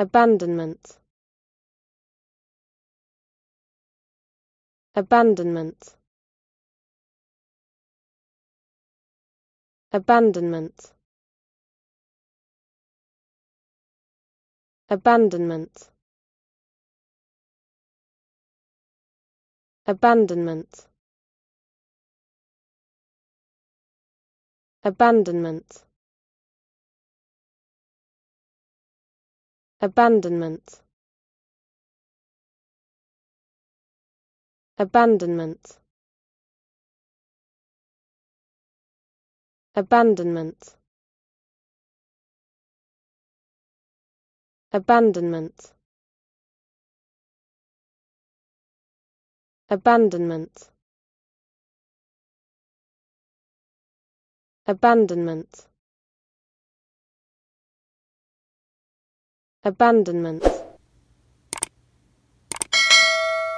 Abandonment. Abandonment. Abandonment. Abandonment. Abandonment. Abandonment. Abandonment. Abandonment. Abandonment. Abandonment. Abandonment. Abandonment. Abandonment.